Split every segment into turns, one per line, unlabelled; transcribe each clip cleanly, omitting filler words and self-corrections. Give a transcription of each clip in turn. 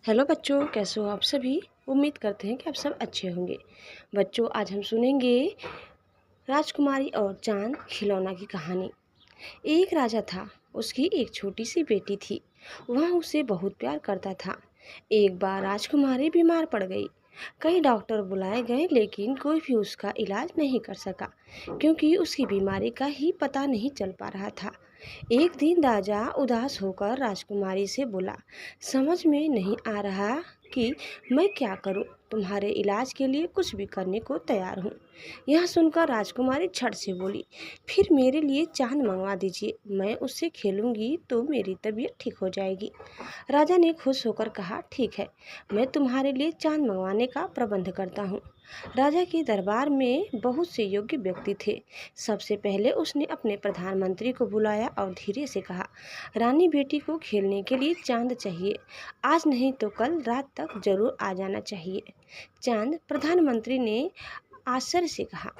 Hello बच्चों, कैसे हो आप सभी। उम्मीद करते हैं कि आप सब अच्छे होंगे। बच्चों, आज हम सुनेंगे राजकुमारी और चांद खिलौना की कहानी। एक राजा था, उसकी एक छोटी सी बेटी थी। वह उसे बहुत प्यार करता था। एक बार राजकुमारी बीमार पड़ गई। कई डॉक्टर बुलाए गए, लेकिन कोई भी उसका इलाज नहीं कर सका, क्योंकि उसकी बीमारी का ही पता नहीं चल पा रहा था। एक दिन राजा उदास होकर राजकुमारी से बोला, समझ में नहीं आ रहा कि मैं क्या करूं। तुम्हारे इलाज के लिए कुछ भी करने को तैयार हूं। यह सुनकर राजकुमारी झट से बोली, फिर मेरे लिए चांद मंगवा दीजिए। मैं उससे खेलूंगी तो मेरी तबीयत ठीक हो जाएगी। राजा ने खुश होकर कहा, ठीक है, मैं तुम्हारे लिए चांद मंगवाने का प्रबंध करता हूँ। राजा के दरबार में बहुत से योग्य व्यक्ति थे। सबसे पहले उसने अपने प्रधानमंत्री को बुलाया और धीरे से कहा, रानी बेटी को खेलने के लिए चांद चाहिए। आज नहीं तो कल रात तक जरूर आ जाना चाहिए। चांद, प्रधानमंत्री ने आश्चर्य से कहा।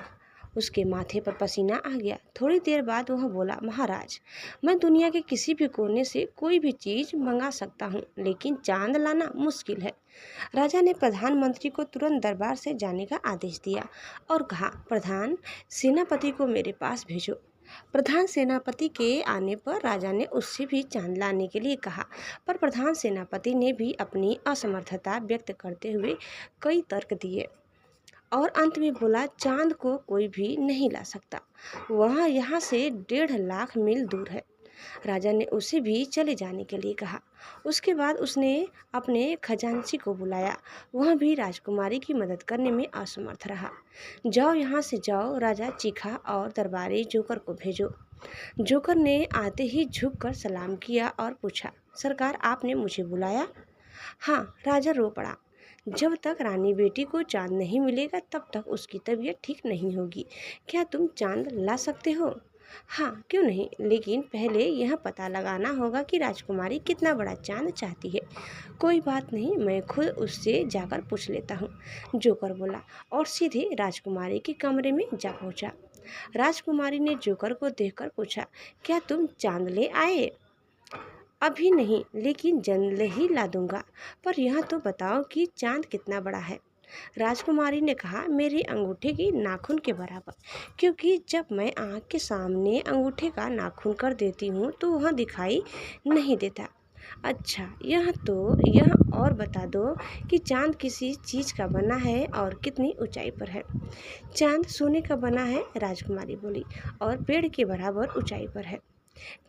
उसके माथे पर पसीना आ गया। थोड़ी देर बाद वह बोला, महाराज, मैं दुनिया के किसी भी कोने से कोई भी चीज़ मंगा सकता हूँ, लेकिन चांद लाना मुश्किल है। राजा ने प्रधानमंत्री को तुरंत दरबार से जाने का आदेश दिया और कहा, प्रधान सेनापति को मेरे पास भेजो। प्रधान सेनापति के आने पर राजा ने उससे भी चांद लाने के लिए कहा, पर प्रधान सेनापति ने भी अपनी असमर्थता व्यक्त करते हुए कई तर्क दिए और अंत में बोला, चांद को कोई भी नहीं ला सकता। वह यहाँ से 1.5 लाख मील दूर है। राजा ने उसे भी चले जाने के लिए कहा। उसके बाद उसने अपने खजांची को बुलाया। वह भी राजकुमारी की मदद करने में असमर्थ रहा। जाओ, यहाँ से जाओ, राजा चीखा, और दरबारी जोकर को भेजो। जोकर ने आते ही झुककर सलाम किया और पूछा, सरकार, आपने मुझे बुलाया? हाँ, राजा रो पड़ा। जब तक रानी बेटी को चांद नहीं मिलेगा तब तक उसकी तबीयत ठीक नहीं होगी। क्या तुम चांद ला सकते हो? हाँ, क्यों नहीं, लेकिन पहले यह पता लगाना होगा कि राजकुमारी कितना बड़ा चांद चाहती है। कोई बात नहीं, मैं खुद उससे जाकर पूछ लेता हूँ, जोकर बोला और सीधे राजकुमारी के कमरे में जा पहुँचा। राजकुमारी ने जोकर को देखकर पूछा, क्या तुम चांद ले आए? अभी नहीं, लेकिन जल्द ही ला दूंगा। पर यह तो बताओ कि चांद कितना बड़ा है। राजकुमारी ने कहा, मेरे अंगूठे की नाखून के बराबर, क्योंकि जब मैं आँख के सामने अंगूठे का नाखून कर देती हूँ तो वह दिखाई नहीं देता। अच्छा, यह और बता दो कि चांद किसी चीज़ का बना है और कितनी ऊंचाई पर है। चांद सोने का बना है, राजकुमारी बोली, और पेड़ के बराबर ऊंचाई पर है।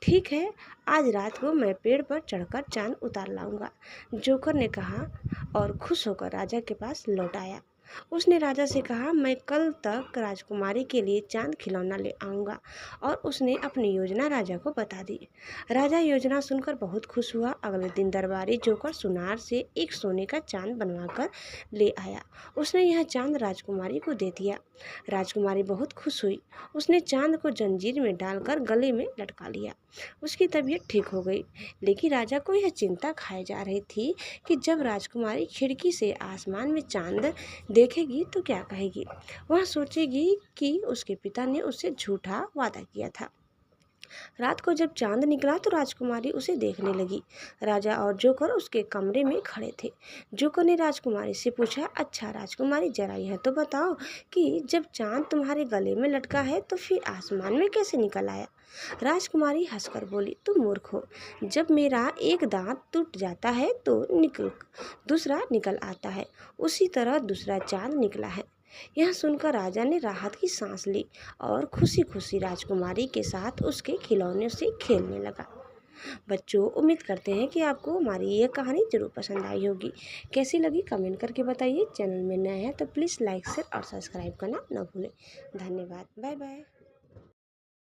ठीक है, आज रात को मैं पेड़ पर चढ़कर चांद उतार लाऊंगा, जोकर ने कहा और खुश होकर राजा के पास लौट आया। उसने राजा से कहा, मैं कल तक राजकुमारी के लिए चांद खिलौना ले आऊँगा, और उसने अपनी योजना राजा को बता दी। राजा योजना सुनकर बहुत खुश हुआ। अगले दिन दरबारी जोकर सुनार से एक सोने का चांद बनवाकर ले आया। उसने यह चांद राजकुमारी को दे दिया। राजकुमारी बहुत खुश हुई। उसने चांद को जंजीर में डालकर गले में लटका लिया। उसकी तबीयत ठीक हो गई, लेकिन राजा को यह चिंता खाई जा रही थी कि जब राजकुमारी खिड़की से आसमान में चांद देखेगी तो क्या कहेगी। वह सोचेगी कि उसके पिता ने उससे झूठा वादा किया था। रात को जब चांद निकला तो राजकुमारी उसे देखने लगी। राजा और जोकर उसके कमरे में खड़े थे। जोकर ने राजकुमारी से पूछा, अच्छा राजकुमारी, जरा यह तो बताओ कि जब चांद तुम्हारे गले में लटका है तो फिर आसमान में कैसे निकल आया? राजकुमारी हंसकर बोली, तुम मूर्ख हो। जब मेरा एक दांत टूट जाता है तो दूसरा निकल आता है, उसी तरह दूसरा चांद निकला है। यह सुनकर राजा ने राहत की सांस ली और खुशी खुशी राजकुमारी के साथ उसके खिलौने से खेलने लगा। बच्चों, उम्मीद करते हैं कि आपको हमारी यह कहानी जरूर पसंद आई होगी। कैसी लगी कमेंट करके बताइए। चैनल में नया है तो प्लीज़ लाइक, शेयर और सब्सक्राइब करना न भूलें। धन्यवाद। Bye bye.